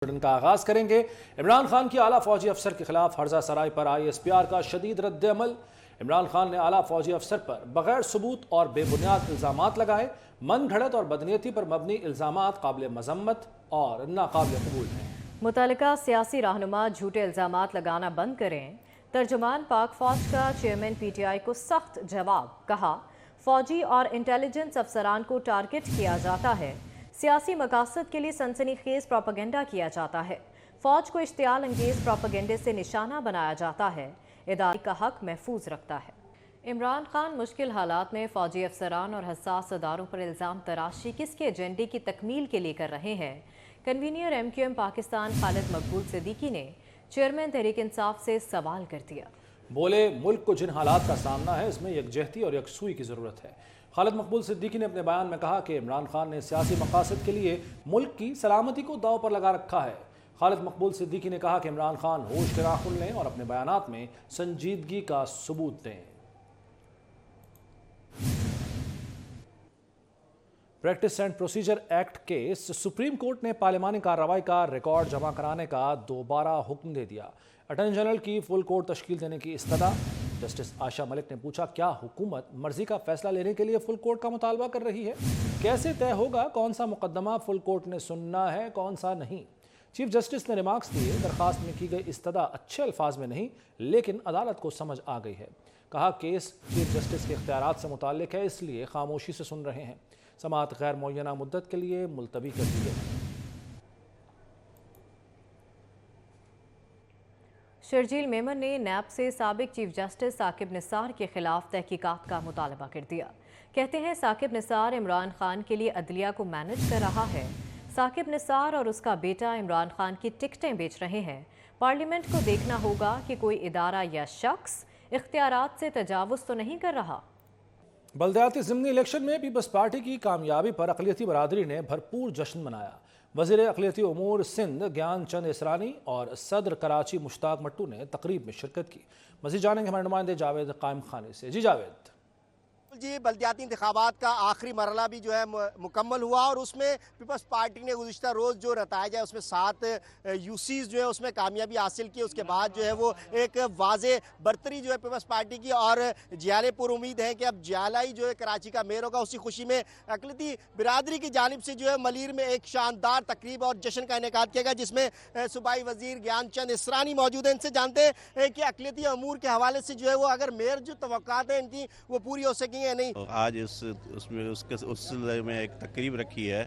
का आगाज करेंगे। इमरान खान की आला फौजी अफसर के खिलाफ हर्जा सराय पर ISPR का शदीद रद्द अमल। इमरान खान ने आला फौजी अफसर पर बगैर सबूत और बेबुनियाद इल्जामात लगाए। मन घड़त और बदनीयती पर मबनी इल्जामात काबिल मजम्मत और नाकाबिल कबूल हैं। मुतल्लिका सियासी रहनुमा झूठे इल्जामात लगाना बंद करें। तर्जुमान पाक फौज का चेयरमैन PTI को सख्त जवाब। कहा, फौजी और इंटेलिजेंस अफसरान को टारगेट किया जाता है, सियासी मकासद के लिए सनसनीखेज प्रोपेगेंडा किया जाता है, फौज को इश्तियाल अंगेज प्रोपेगेंडे से निशाना बनाया जाता है, इदारे का हक महफूज रखता है। इमरान खान मुश्किल हालात में फौजी अफसरान और हसास अदारों पर इल्ज़ाम तराशी किसके एजेंडे की तकमील के लिए कर रहे हैं? कन्वीनियर MQM पाकिस्तान खालिद मकबूल सिद्दीकी ने चेयरमैन तहरीक इंसाफ से सवाल कर दिया। बोले, मुल्क को जिन हालात का सामना है इसमें यकजहती और यकसुई की ज़रूरत है। खालिद मकबूल सिद्दीकी ने अपने बयान में कहा कि इमरान खान ने सियासी मकासद के लिए मुल्क की सलामती को दांव पर लगा रखा है। खालिद मकबूल सिद्दीकी ने कहा कि इमरान खान होश के नाखुन लें और अपने बयानात में संजीदगी का सबूत दें। Practice and procedure act case supreme court ने पार्लिमानी कार्रवाई का रिकॉर्ड जमा कराने का दोबारा हुक्म दे दिया। अटॉर्नी जनरल की फुल कोर्ट तश्कील देने की इस्तदा। जस्टिस आशा मलिक ने पूछा, क्या हुकूमत मर्जी का फैसला लेने के लिए फुल कोर्ट का मुतालबा कर रही है? कैसे तय होगा कौन सा मुकदमा फुल कोर्ट ने सुनना है, कौन सा नहीं? चीफ जस्टिस ने रिमार्क्स दिए, दरखास्त में की गई इस्तदा अच्छे अल्फाज में नहीं लेकिन अदालत को समझ आ गई है। कहा, केस चीफ जस्टिस के इख्तियारात से मुताल्लिक है, इसलिए खामोशी से सुन रहे हैं। समाअत गैर मुअय्यना मुद्दत के लिए मुलतवी कर दी गई। शर्जील मेमन ने नैब से साबिक चीफ जस्टिस साकिब निसार के खिलाफ तहकीकात का मुतालबा कर दिया। कहते हैं, साकिब निसार इमरान खान के लिए अदलिया को मैनेज कर रहा है। साकिब निसार और उसका बेटा इमरान खान की टिकटें बेच रहे हैं। पार्लियामेंट को देखना होगा कि कोई इदारा या शख्स इख्तियारात से तजावुज़ तो नहीं कर रहा। बल्दियाती ज़िमनी इलेक्शन में पीपल्स पार्टी की कामयाबी पर अक़लियती बरादरी ने भरपूर जश्न मनाया। वज़ीर अक़लियती उमूर सिंध ज्ञान चंद इसरानी और सदर कराची मुश्ताक मट्टू ने तकरीब में शिरकत की। मज़ीद जानेंगे हमारे नुमाइंदे जावेद कायम खाने से। जी जावेद। जी, बल्दियाती इंतखाबात का आखिरी मरला भी जो है मुकम्मल हुआ और उसमें पीपल्स पार्टी ने गुज़िश्ता रोज़ जो नताइज है उसमें 7 UCs जो है उसमें कामयाबी हासिल की। उसके बाद जो है वो एक वाज़े बरतरी जो है पीपल्स पार्टी की और जियाले पुर उम्मीद है कि अब जियाला ही जो है कराची का मेयर होगा। उसी खुशी में अक़लियती बिरादरी की जानिब से जो है मलीर में एक शानदार तकरीब और जश्न का इनेकाद किया गया, जिसमें सूबाई वज़ीर ज्ञान चंद इसरानी मौजूद हैं। इनसे जानते हैं कि अक़लियती अमूर के हवाले से जो है वो अगर मेयर जो तवक्कात है इनकी वो पूरी हो सकेंगी या नहीं। आज उसमें उसके उस सिलसिले में एक तकरीब रखी है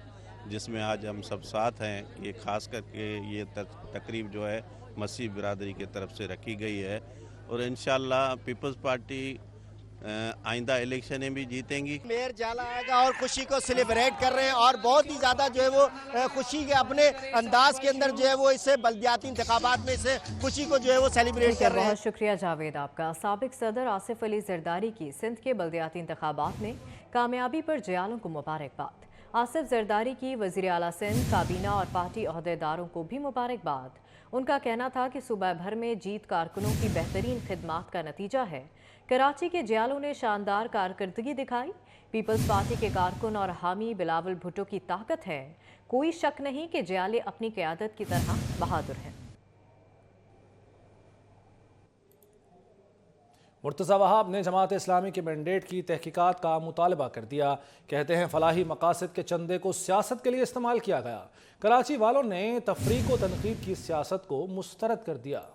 जिसमें आज हम सब साथ हैं। ये खास करके ये तकरीब जो है मसीह बिरादरी की तरफ से रखी गई है और इंशाअल्लाह पीपल्स पार्टी आइंदा इलेक्शनें भी जीतेंगी। मेयर जाला आएगा और खुशी को सेलिब्रेट कर रहे हैं और बहुत ही ज़्यादा जो है वो खुशी के अपने अंदाज के अंदर जो है वो इसे बल्दियाती इंतखाबात में इसे खुशी को जो है वो सेलिब्रेट कर रहे हैं। बहुत शुक्रिया जावेद आपका। साबिक सदर आसिफ अली जरदारी की सिंध के बल्दियाती इंतखाबात में कामयाबी पर जयालों को मुबारकबाद। आसिफ जरदारी की वज़ीर आला सिंध, काबीना और पार्टी अहदेदारों को भी मुबारकबाद। उनका कहना था कि सूबा भर में जीत कारकुनों की बेहतरीन खिदमात का नतीजा है। कराची के जयालों ने शानदार कारकर्दगी दिखाई। पीपल्स पार्टी के कारकुन और हामी बिलावल भुट्टो की ताकत है। कोई शक नहीं कि जयाले अपनी क़यादत की तरह बहादुर हैं। मुर्तज़ा वहाब ने जमात इस्लामी के मैंडेट की तहकीकात का मुतालबा कर दिया। कहते हैं, फलाही मकासद के चंदे को सियासत के लिए इस्तेमाल किया गया। कराची वालों ने तफरीक व तनकीद की सियासत को मुस्तरद कर दिया।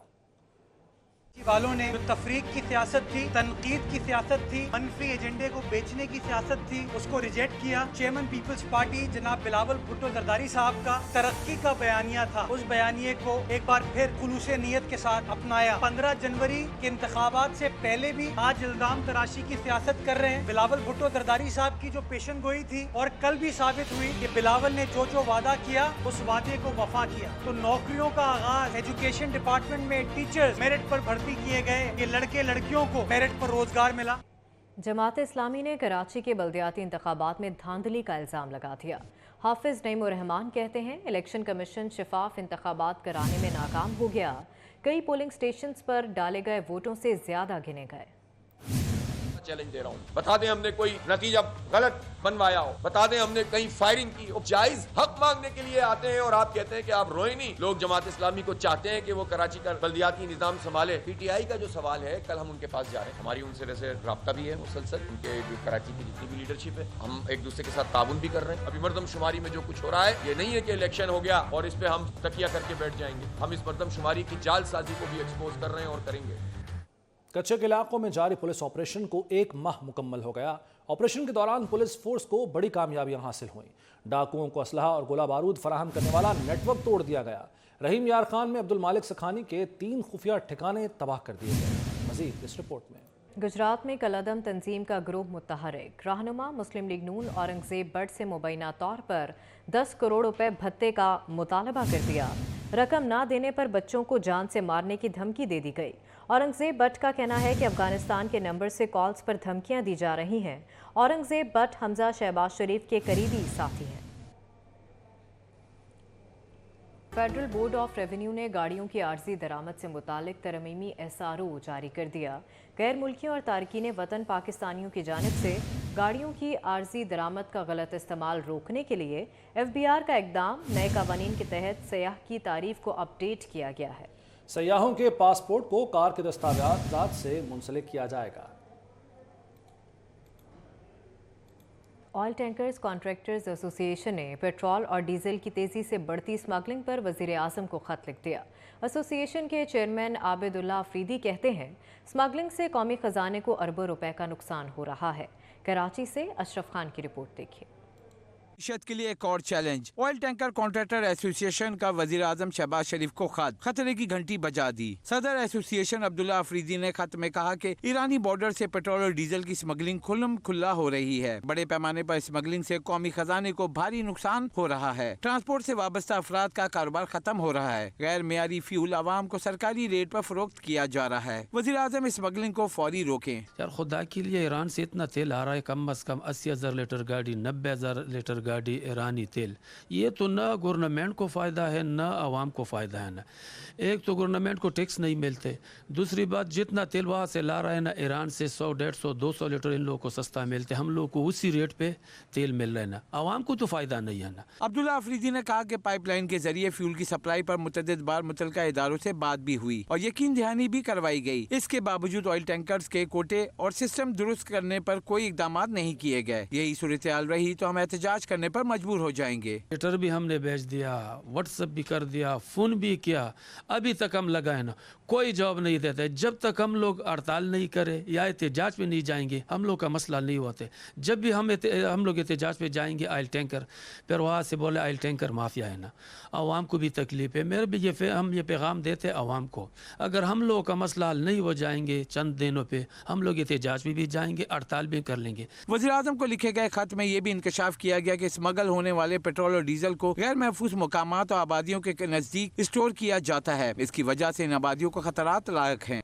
वालों ने जो तफरीक की सियासत थी, तनकीद की सियासत थी, मनफी एजेंडे को बेचने की सियासत थी, उसको रिजेक्ट किया। चेयरमैन पीपल्स पार्टी जनाब बिलावल भुट्टो जरदारी साहब का तरक्की का बयानिया था, उस बयानिए को एक बार फिर खुलूस नियत के साथ अपनाया। 15 जनवरी के इंतखाबात से पहले भी आज इल्जाम तराशी की सियासत कर रहे हैं। बिलावल भुट्टो जरदारी साहब की जो पेशन गोई थी और कल भी साबित हुई कि बिलावल ने जो वादा किया उस वादे को वफा किया। तो नौकरियों का आगाज, एजुकेशन डिपार्टमेंट में टीचर्स मेरिट पर भर्ती किए गए, ये लड़के लड़कियों को मेरिट पर रोजगार मिला। जमात इस्लामी ने कराची के बल्दियाती इंतखाबात में धांधली का इल्ज़ाम लगा दिया। हाफिज नईमुर रहमान कहते हैं, इलेक्शन कमीशन शफाफ इंतखाबात कराने में नाकाम हो गया। कई पोलिंग स्टेशंस पर डाले गए वोटों से ज्यादा गिने गए। चैलेंज दे रहा हूँ, बता दें हमने कोई नतीजा गलत बनवाया हो, बता दें हमने कहीं फायरिंग की हो। जायज हक मांगने के लिए आते हैं और आप कहते हैं कि आप रोए नहीं। लोग जमात इस्लामी को चाहते हैं कि वो कराची का बल्दियाती निजाम संभाले। पीटीआई का जो सवाल है, कल हम उनके पास जा रहे हैं, हमारी उनसे वैसे राब्ता भी है मुसलसल, उनके जो कराची की जितनी भी लीडरशिप है, हम एक दूसरे के साथ ताउन भी कर रहे हैं। अभी मर्दमशुमारी में जो कुछ हो रहा है, ये नहीं है कि इलेक्शन हो गया और इस पे हम तकिया करके बैठ जाएंगे। हम इस मर्दमशुमारी की जालसाजी को भी एक्सपोज कर रहे हैं और करेंगे। कच्चे के इलाकों में जारी पुलिस ऑपरेशन को 1 माह मुकम्मल हो गया। ऑपरेशन के दौरान पुलिस फोर्स को बड़ी कामयाबियां हासिल हुई। डाकुओं को असलहा और गोला बारूद फराहम करने वाला नेटवर्क तोड़ दिया गया। रहीम यार खान में अब्दुल मालिक सखानी के 3 खुफिया ठिकाने तबाह कर दिए गए। मजीद इस रिपोर्ट में। गुजरात में कलअदम तंजीम का ग्रुप मुतहरिक रहनुमा मुस्लिम लीग नून औरंगजेब भट्ट से मुबैना तौर पर 10 करोड़ रुपए भत्ते का मुतालबा कर दिया। रकम ना देने पर बच्चों को जान से मारने की धमकी दे दी गई। औरंगजेब भट्ट का कहना है कि अफगानिस्तान के नंबर से कॉल्स पर धमकियां दी जा रही हैं। औरंगजेब भट्ट हमजा शहबाज शरीफ के करीबी साथी हैं। फेडरल बोर्ड ऑफ रेवेन्यू ने गाड़ियों की आर्जी दरामद से मुतालिक तरमीमी SRO जारी कर दिया। गैर मुल्कियों और तारकीन वतन पाकिस्तानियों की जानिब से गाड़ियों की आर्जी दरामद का गलत इस्तेमाल रोकने के लिए FBR का इकदाम नए कवानीन के तहत सयाह की तारीफ को अपडेट किया गया है। सयाहों के पासपोर्ट को कार के दस्तावेजात से मुंसलिक किया जाएगा। ऑयल टैंकर्स कॉन्ट्रैक्टर्स एसोसिएशन ने पेट्रोल और डीजल की तेज़ी से बढ़ती स्मगलिंग पर वज़ीर आज़म को ख़त लिख दिया। एसोसिएशन के चेयरमैन आबिदुल्ला अफरीदी कहते हैं, स्मगलिंग से कौमी ख़जाने को अरबों रुपए का नुकसान हो रहा है। कराची से अशरफ खान की रिपोर्ट देखिए। ईशत के लिए एक और challenge. Oil tanker contractor association का वजीर आजम शहबाज शरीफ को खत, खतरे की घंटी बजा दी। सदर एसोसिएशन अब्दुल्ला अफरीदी ने खत में कहा कि ईरानी बॉर्डर से पेट्रोल और डीजल की स्मगलिंग खुल्लम खुल्ला हो रही है। बड़े पैमाने पर स्मगलिंग से कौमी खजाने को भारी नुकसान हो रहा है। ट्रांसपोर्ट से वाबस्ता अफराद का कारोबार खत्म हो रहा है। गैर मेयारी फ्यूल आवाम को सरकारी रेट पर फरोख्त किया जा रहा है। वजीर आजम स्मगलिंग को फौरी रोकें। यार खुदा के लिए ईरान से इतना तेल आ रहा है, कम अज कम 80,000 लीटर गाड़ी, 90,000 लीटर गाड़ी ईरानी तेल। ये तो न गवर्नमेंट को फ़ायदा है न आवाम को फ़ायदा है। न एक तो गवर्नमेंट को टैक्स नहीं मिलते, दूसरी बात जितना तेल वहाँ से ला रहा है ना ईरान से 100, 150, 200 लीटर इन लोगों को सस्ता मिलते, हम लोग को उसी रेट पे तेल मिल रहा है ना, आवाम को तो फ़ायदा नहीं है ना। अब्दुल्ला अफरीदी ने कहा कि पाइपलाइन के जरिए फ्यूल की सप्लाई पर मुतअद्दिद बार मुतल्लिका इदारों से बात भी हुई और यकीन दहानी भी करवाई गई। इसके बावजूद ऑयल टैंकर्स के कोटे और सिस्टम दुरुस्त करने पर कोई इकदाम नहीं किए गए। यही सूरत हाल रही तो हम एहतजाज करने पर मजबूर हो जाएंगे। लेटर भी हमने भेज दिया, व्हाट्सएप भी कर दिया, फोन भी किया, अभी तक हम लगाए ना, कोई जवाब नहीं देते। जब तक हम लोग हड़ताल नहीं करे या एहतजाज पे नहीं जाएंगे, हम लोग का मसला नहीं होते। जब भी हम लोग एहतजाज पे जाएंगे ऑयल टैंकर, फिर वहाँ से बोले ऑयल टैंकर माफिया है ना, आवाम को भी तकलीफ है। मेरे भी हम ये पैगाम देते आवाम को, अगर हम लोगों का मसला हल नहीं हो जाएंगे चंद दिनों पे, हम लोग एहतजाज भी जाएंगे, हड़ताल भी कर लेंगे। वज़ीर आज़म को लिखे गए खत में ये भी इंकशाफ किया गया कि स्मगल होने वाले पेट्रोल और डीजल को गैर महफूज मुकामात और आबादियों के नजदीक स्टोर किया जाता है। इसकी वजह से इन आबादियों को खतरात लायक हैं।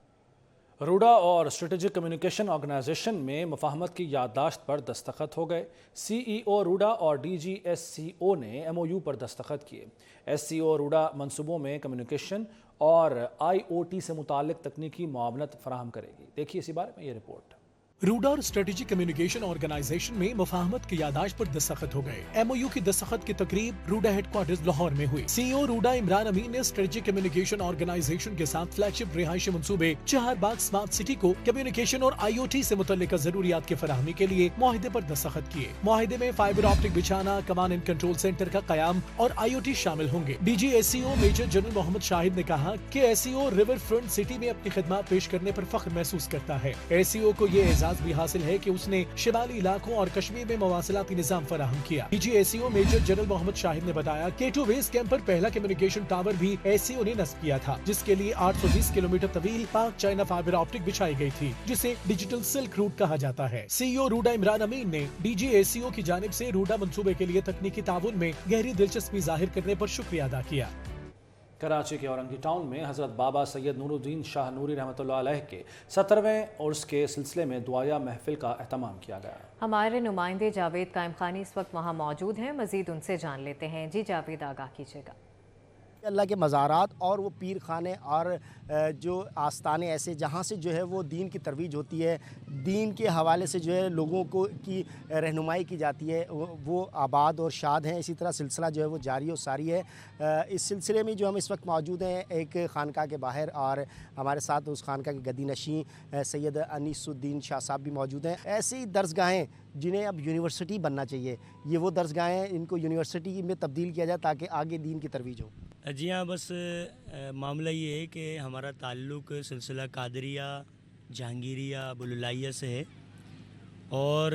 रूडा और स्ट्रेटेजिक कम्युनिकेशन ऑर्गेनाइजेशन में मुफाहमत की याददाश्त पर दस्तखत हो गए। CEO रूडा और DG SCO ने MOU पर दस्तखत किए। SCO रूडा मंसूबों में कम्युनिकेशन और IoT से मुताल्लिक तकनीकी मुआवनत फराहम करेगी। देखिए इसी बारे में ये रिपोर्ट। रूडा और स्ट्रेटेजिक कम्युनिकेशन ऑर्गेनाइजेशन में मुफाहमत की याददाश्त पर दस्तखत हो गए। MOU की दस्तखत की तकरीब रूडा हेडक्वार्टर्स लाहौर में हुई। CEO रूडा इमरान अमीन ने स्ट्रेटेजिक कम्युनिकेशन ऑर्गेनाइजेशन के साथ फ्लैगशिप रिहायशी मंसूबे चहारबाग स्मार्ट सिटी को कम्युनिकेशन और IoT से मुतल्लिका जरूरियात की फराहमी के लिए मुआहिदे पर दस्तखत किए। मुआहिदे में फाइबर ऑप्टिक बिछाना, कमांड एंड कंट्रोल सेंटर का कयाम और IoT शामिल होंगे। DG SCO major general Mohammad Shahid ने कहा कि SCO रिवर फ्रंट सिटी में अपनी खिदमत पेश करने पर फख्र महसूस करता है। SCO को ये एजाज भी हासिल है कि उसने शिमाली इलाकों और कश्मीर में मवासिलाती निजाम फराहम किया। DG SCO major general Mohammad Shahid ने बताया कि K2 बेस कैंप पर पहला कम्युनिकेशन टावर भी SCO ने नस्ब किया था, जिसके लिए 820 किलोमीटर तवील पाक चाइना फाइबर ऑप्टिक बिछाई गई थी, जिसे डिजिटल सिल्क रूट कहा जाता है। CEO रूडा इमरान अमीन ने DG SCO की जानिब से रूडा मंसूबे के लिए तकनीकी ताउन में गहरी दिलचस्पी जाहिर करने पर शुक्रिया अदा किया। कराची के औरंगी टाउन में हज़रत बाबा सैयद नूरुद्दीन शाह नूरी रहमतुल्लाह अलैह के 17वें उर्स के सिलसिले में दुआया महफिल का एहतमाम किया गया। हमारे नुमाइंदे जावेद कायम खानी इस वक्त वहाँ मौजूद हैं, मजीद उनसे जान लेते हैं। जी जावेद, आगाह कीजिएगा। اللہ کے مزارات اور وہ پیر خانے اور جو آستانے ایسے جہاں سے جو ہے وہ دین کی ترویج ہوتی ہے، دین کے حوالے سے جو ہے لوگوں کو کی رہنمائی کی جاتی ہے، وہ آباد اور شاد ہیں. اسی طرح سلسلہ جو ہے وہ جاری و ساری ہے. اس سلسلے میں جو ہم اس وقت موجود ہیں ایک خانقاہ کے باہر، اور ہمارے ساتھ اس خانقاہ کے گدی نشین سید انیس الدین شاہ صاحب بھی موجود ہیں. ایسی درسگاہیں جنہیں اب یونیورسٹی بننا چاہیے، یہ وہ درسگاہیں ان کو یونیورسٹی میں تبدیل کیا جائے تاکہ آگے دین کی ترویج ہو. جی ہاں، بس معاملہ یہ ہے کہ ہمارا تعلق سلسلہ قادریہ جہانگیریہ ابوالعلائیہ سے ہے، اور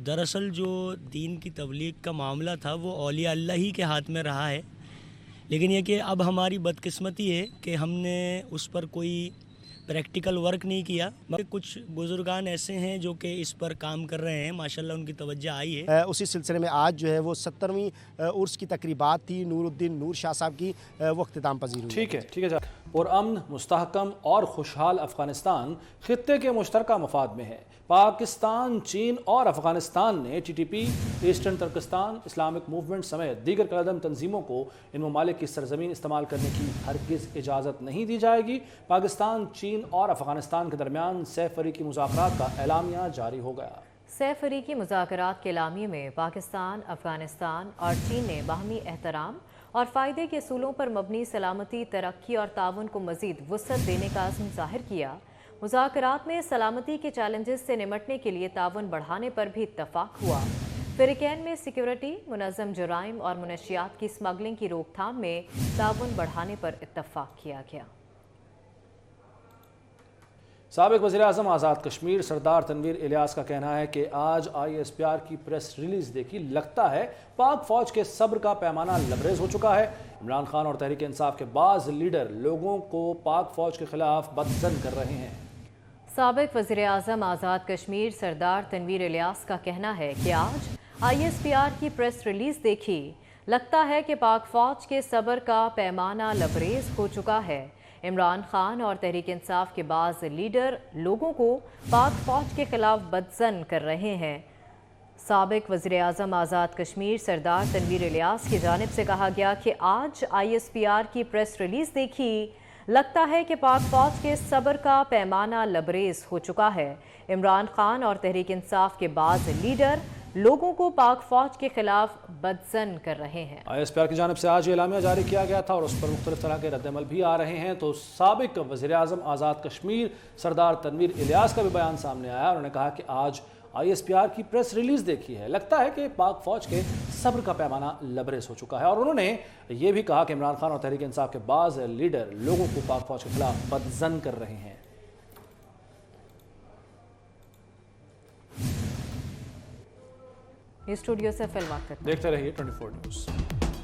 دراصل جو دین کی تبلیغ کا معاملہ تھا وہ اولیاء اللہ ہی کے ہاتھ میں رہا ہے، لیکن یہ کہ اب ہماری بدقسمتی ہے کہ ہم نے اس پر کوئی پریکٹیکل ورک نہیں کیا. مگر کچھ بزرگان ایسے ہیں جو کہ اس پر کام کر رہے ہیں، ماشاءاللہ ان کی توجہ آئی ہے. اسی سلسلے میں آج جو ہے وہ 70ویں عرس کی تقریبات تھی نور الدین نور شاہ صاحب کی، وہ اختتام پذیر ہوئی. ٹھیک ہے جا پرامن، مستحکم اور خوشحال افغانستان خطے کے مشترکہ مفاد میں ہے. پاکستان، چین اور افغانستان نے T T P, eastern Turkestan, Islamic movement سمیت دیگر کالعدم تنظیموں کو ان ممالک کی سرزمین استعمال کرنے کی ہرگز اجازت نہیں دی جائے گی. پاکستان، چین اور افغانستان کے درمیان سہ فریقی مذاکرات کا اعلامیہ جاری ہو گیا. سہ فریقی مذاکرات کے اعلامیے میں پاکستان، افغانستان اور چین نے باہمی احترام اور فائدے کے اصولوں پر مبنی سلامتی، ترقی اور تعاون کو مزید وسعت دینے کا عزم ظاہر کیا. مذاکرات میں سلامتی کے چیلنجز سے نمٹنے کے لیے تعاون بڑھانے پر بھی اتفاق ہوا. فریقین میں سیکیورٹی، منظم جرائم اور منشیات کی اسمگلنگ کی روک تھام میں تعاون بڑھانے پر اتفاق کیا گیا. سابق وزیر اعظم آزاد کشمیر سردار تنویر الیاس کا کہنا ہے کہ آج آئی ایس پی آر کی پریس ریلیز دیکھی، لگتا ہے پاک فوج کے صبر کا پیمانہ لبریز ہو چکا ہے. عمران خان اور تحریک انصاف کے بعض لیڈر لوگوں کو پاک فوج کے خلاف بدظن کر رہے ہیں. سابق وزیر اعظم آزاد کشمیر سردار تنویر الیاس کا کہنا ہے کہ آج آئی ایس پی آر کی پریس ریلیز دیکھی، لگتا ہے کہ پاک فوج کے صبر کا پیمانہ لبریز ہو چکا ہے. عمران خان اور تحریک انصاف کے بعض لیڈر لوگوں کو پاک فوج کے خلاف بدظن کر رہے ہیں. سابق وزیر اعظم آزاد کشمیر سردار تنویر الیاس کی جانب سے کہا گیا کہ آج آئی ایس پی آر کی پریس ریلیز دیکھی، لگتا ہے کہ پاک فوج کے صبر کا پیمانہ لبریز ہو چکا ہے. عمران خان اور تحریک انصاف کے بعض لیڈر لوگوں کو پاک فوج کے خلاف بدظن کر رہے ہیں. آئی ایس پی آر کی جانب سے آج یہ اعلامیہ جاری کیا گیا تھا اور اس پر مختلف طرح کے رد عمل بھی آ رہے ہیں. تو سابق وزیر اعظم آزاد کشمیر سردار تنویر الیاس کا بھی بیان سامنے آیا. انہوں نے کہا کہ آج آئی ایس پی آر کی پریس ریلیز دیکھی ہے، لگتا ہے کہ پاک فوج کے صبر کا پیمانہ لبریز ہو چکا ہے. اور انہوں نے یہ بھی کہا کہ عمران خان اور تحریک انصاف کے بعض لیڈر لوگوں کو پاک فوج کے خلاف بدظن کر رہے ہیں. اسٹوڈیو سے فلمات دیکھتے رہیے 24 نیوز.